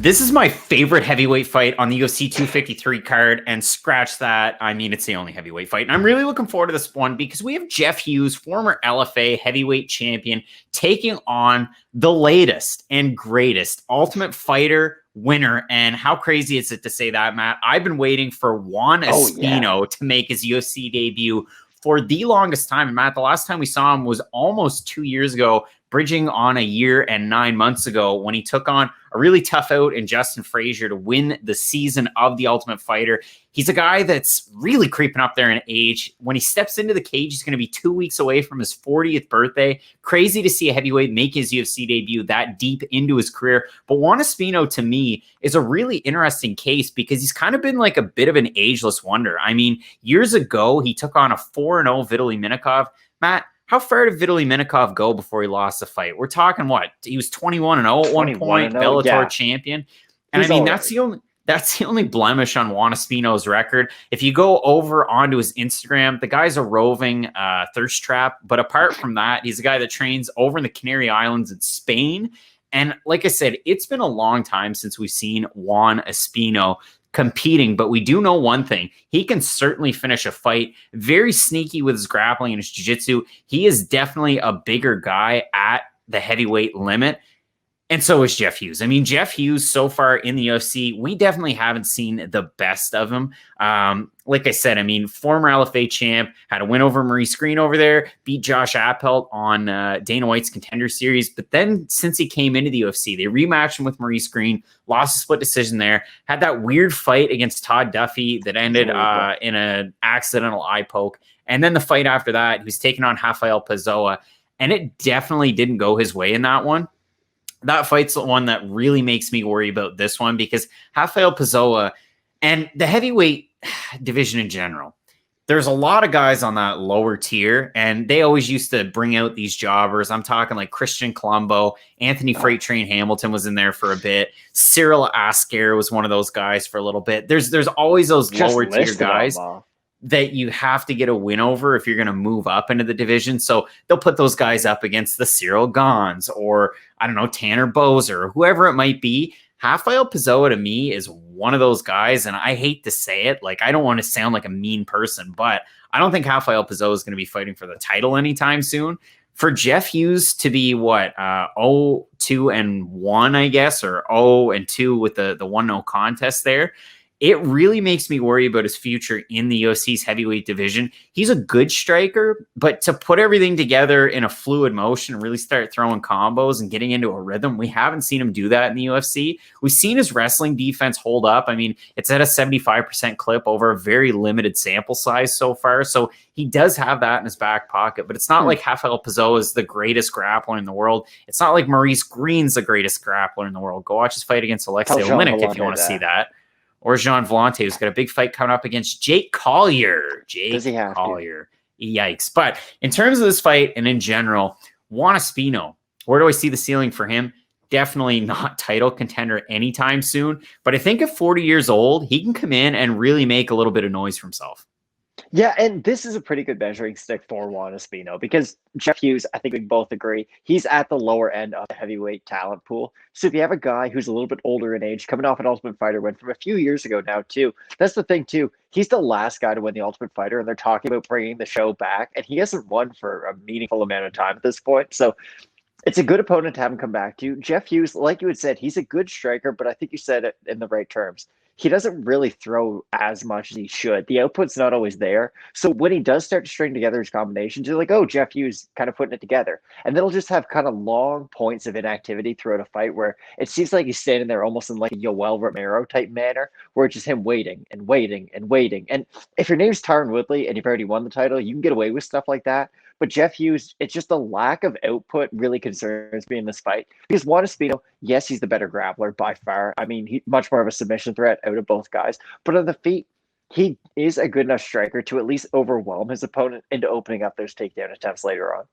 This is my favorite heavyweight fight on the UFC 253 card, and scratch that. I mean, it's the only heavyweight fight. And I'm really looking forward to this one because we have Jeff Hughes, former LFA heavyweight champion, taking on the latest and greatest Ultimate Fighter winner. And how crazy is it to say that, Matt? I've been waiting for Juan Espino to make his UFC debut for the longest time. And Matt, the last time we saw him was almost 2 years ago, bridging on a year and 9 months ago when he took on a really tough out in Justin Frazier to win the season of the Ultimate Fighter. He's a guy that's really creeping up there in age. When he steps into the cage, he's going to be 2 weeks away from his 40th birthday. Crazy to see a heavyweight make his UFC debut that deep into his career. But Juan Espino, to me, is a really interesting case because he's kind of been like a bit of an ageless wonder. I mean, years ago, he took on a 4-0 Vitaly Minakov. Matt, how far did Vitaly Minakov go before he lost the fight? We're talking what? He was 21-0 at one point, Bellator champion. And I mean, that's the only blemish on Juan Espino's record. If you go over onto his Instagram, the guy's a roving thirst trap. But apart from that, he's a guy that trains over in the Canary Islands in Spain. And like I said, it's been a long time since we've seen Juan Espino competing, but we do know one thing. He can certainly finish a fight. Very sneaky with his grappling and his jiu-jitsu. He is definitely a bigger guy at the heavyweight limit. And so is Jeff Hughes. I mean, Jeff Hughes so far in the UFC, we definitely haven't seen the best of him. Like I said, I mean, former LFA champ, had a win over Maurice Green over there, beat Josh Appelt on Dana White's Contender Series. But then since he came into the UFC, they rematched him with Maurice Green, lost a split decision there, had that weird fight against Todd Duffy that ended in an accidental eye poke. And then the fight after that, he was taking on Rafael Pessoa, and it definitely didn't go his way in that one. That fight's the one that really makes me worry about this one because Rafael Pessoa and the heavyweight division in general, there's a lot of guys on that lower tier, and they always used to bring out these jobbers. I'm talking like Christian Colombo, Anthony Freight Train Hamilton was in there for a bit. Cyril Asker was one of those guys for a little bit. There's always those lower tier guys that you have to get a win over if you're going to move up into the division. So they'll put those guys up against the Cyril Gons or, I don't know, Tanner Bozer or whoever it might be. Rafael Pessoa to me is one of those guys, and I hate to say it. Like, I don't want to sound like a mean person, but I don't think Rafael Pessoa is going to be fighting for the title anytime soon. For Jeff Hughes to be 0-2-1, I guess, or 0-2 with the 1-0 contest there, it really makes me worry about his future in the UFC's heavyweight division. He's a good striker, but to put everything together in a fluid motion and really start throwing combos and getting into a rhythm, we haven't seen him do that in the UFC. We've seen his wrestling defense hold up. I mean, it's at a 75% clip over a very limited sample size so far. So he does have that in his back pocket, but it's not like Rafael Pessoa is the greatest grappler in the world. It's not like Maurice Green's the greatest grappler in the world. Go watch his fight against Aleksa Dominick if you want to see that. Or Jean Vellante, who's got a big fight coming up against Jake Collier. Collier. Yikes. But in terms of this fight and in general, Juan Espino, where do I see the ceiling for him? Definitely not title contender anytime soon. But I think at 40 years old, he can come in and really make a little bit of noise for himself. Yeah, and this is a pretty good measuring stick for Juan Espino because Jeff Hughes, I think we both agree, he's at the lower end of the heavyweight talent pool. So if you have a guy who's a little bit older in age, coming off an Ultimate Fighter win from a few years ago now too, that's the thing too. He's the last guy to win the Ultimate Fighter, and they're talking about bringing the show back, and he hasn't won for a meaningful amount of time at this point. So it's a good opponent to have him come back to. Jeff Hughes, like you had said, he's a good striker, but I think you said it in the right terms. He doesn't really throw as much as he should. The output's not always there. So when he does start to string together his combinations, you're like, oh, Jeff Hughes kind of putting it together. And then he'll just have kind of long points of inactivity throughout a fight where it seems like he's standing there almost in like a Yoel Romero type manner, where it's just him waiting and waiting and waiting. And if your name's Tyron Woodley and you've already won the title, you can get away with stuff like that. But Jeff Hughes, it's just the lack of output really concerns me in this fight. Because Juan Espino, yes, he's the better grappler by far. I mean, he's much more of a submission threat out of both guys. But on the feet, he is a good enough striker to at least overwhelm his opponent into opening up those takedown attempts later on.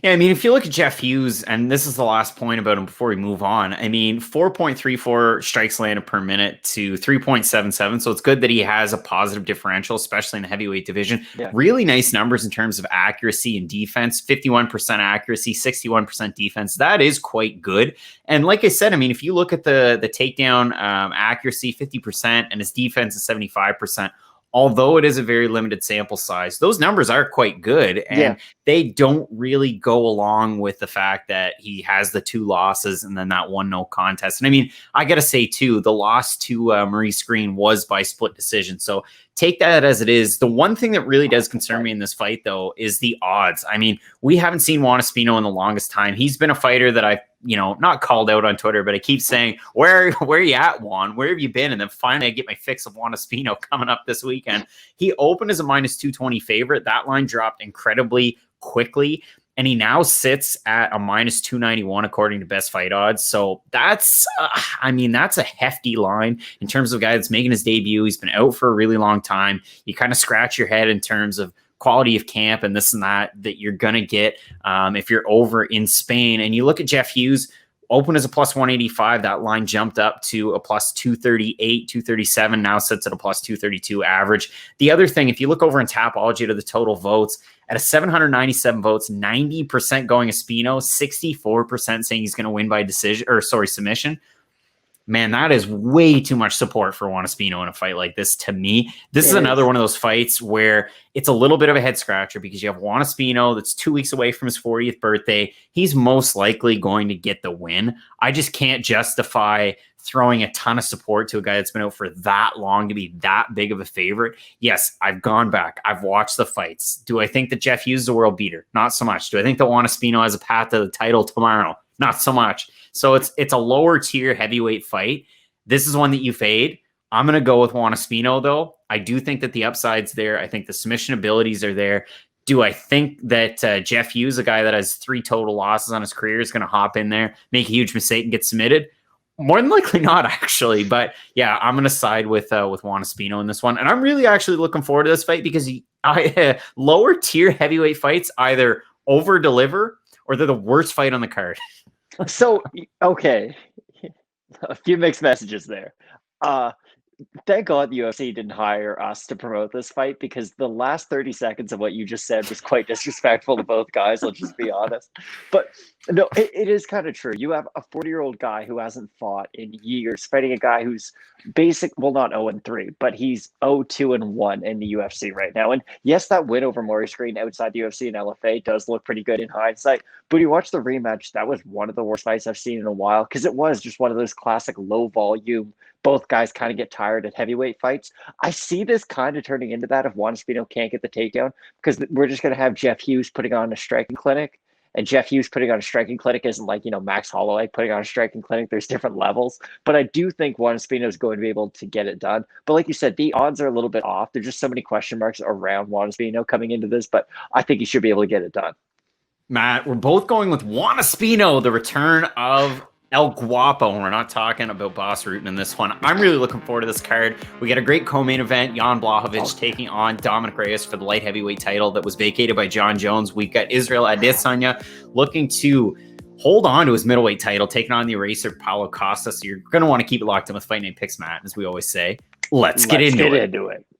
Yeah, I mean, if you look at Jeff Hughes, and this is the last point about him before we move on, I mean, 4.34 strikes landed per minute to 3.77. So it's good that he has a positive differential, especially in the heavyweight division. Yeah. Really nice numbers in terms of accuracy and defense, 51% accuracy, 61% defense. That is quite good. And like I said, I mean, if you look at the takedown accuracy, 50%, and his defense is 75%. Although it is a very limited sample size, those numbers are quite good. And they don't really go along with the fact that he has the 2 losses and then that 1 no contest. And I mean, I got to say too, the loss to Maurice Green was by split decision. So take that as it is. The one thing that really does concern me in this fight, though, is the odds. I mean, we haven't seen Juan Espino in the longest time. He's been a fighter that I've, not called out on Twitter, but I keep saying, where are you at, Juan? Where have you been? And then finally I get my fix of Juan Espino coming up this weekend. He opened as a minus 220 favorite. That line dropped incredibly quickly, and he now sits at a minus 291 according to best fight odds. So that's a hefty line in terms of a guy that's making his debut. He's been out for a really long time. You kind of scratch your head in terms of quality of camp and this and that you're going to get if you're over in Spain. And you look at Jeff Hughes, open as a plus 185. That line jumped up to a plus 238, 237, now sits at a plus 232 average. The other thing, if you look over in Tapology to the total votes, at a 797 votes, 90% going Espino, 64% saying he's going to win by submission. Man, that is way too much support for Juan Espino in a fight like this to me. This is another one of those fights where it's a little bit of a head scratcher because you have Juan Espino that's 2 weeks away from his 40th birthday. He's most likely going to get the win. I just can't justify throwing a ton of support to a guy that's been out for that long to be that big of a favorite. Yes, I've gone back. I've watched the fights. Do I think that Jeff Hughes is a world beater? Not so much. Do I think that Juan Espino has a path to the title tomorrow? Not so much. So it's a lower tier heavyweight fight. This is one that you fade. I'm going to go with Juan Espino, though. I do think that the upside's there. I think the submission abilities are there. Do I think that Jeff Hughes, a guy that has 3 total losses on his career, is going to hop in there, make a huge mistake, and get submitted? More than likely not, actually. But yeah, I'm going to side with Juan Espino in this one. And I'm really actually looking forward to this fight because lower tier heavyweight fights either over deliver or they're the worst fight on the card. So, okay, a few mixed messages there. Thank God the UFC didn't hire us to promote this fight because the last 30 seconds of what you just said was quite disrespectful to both guys. Let's just be honest. But no, it is kind of true. You have a 40-year-old guy who hasn't fought in years, fighting a guy who's not 0-3, but he's 0-2-1 in the UFC right now. And yes, that win over Maurice Green outside the UFC and LFA does look pretty good in hindsight. But you watch the rematch, that was one of the worst fights I've seen in a while because it was just one of those classic low volume. Both guys kind of get tired at heavyweight fights. I see this kind of turning into that if Juan Espino can't get the takedown because we're just going to have Jeff Hughes putting on a striking clinic. And Jeff Hughes putting on a striking clinic isn't like, Max Holloway putting on a striking clinic. There's different levels. But I do think Juan Espino is going to be able to get it done. But like you said, the odds are a little bit off. There's just so many question marks around Juan Espino coming into this. But I think he should be able to get it done. Matt, we're both going with Juan Espino, the return of El Guapo, and we're not talking about Boss Rutan in this one. I'm really looking forward to this card. We got a great co-main event. Jan Blachowicz taking on Dominick Reyes for the light heavyweight title that was vacated by John Jones. We've got Israel Adesanya looking to hold on to his middleweight title, taking on the eraser Paulo Costa. So you're going to want to keep it locked in with Fight Night Picks, Matt, as we always say. Let's get into it.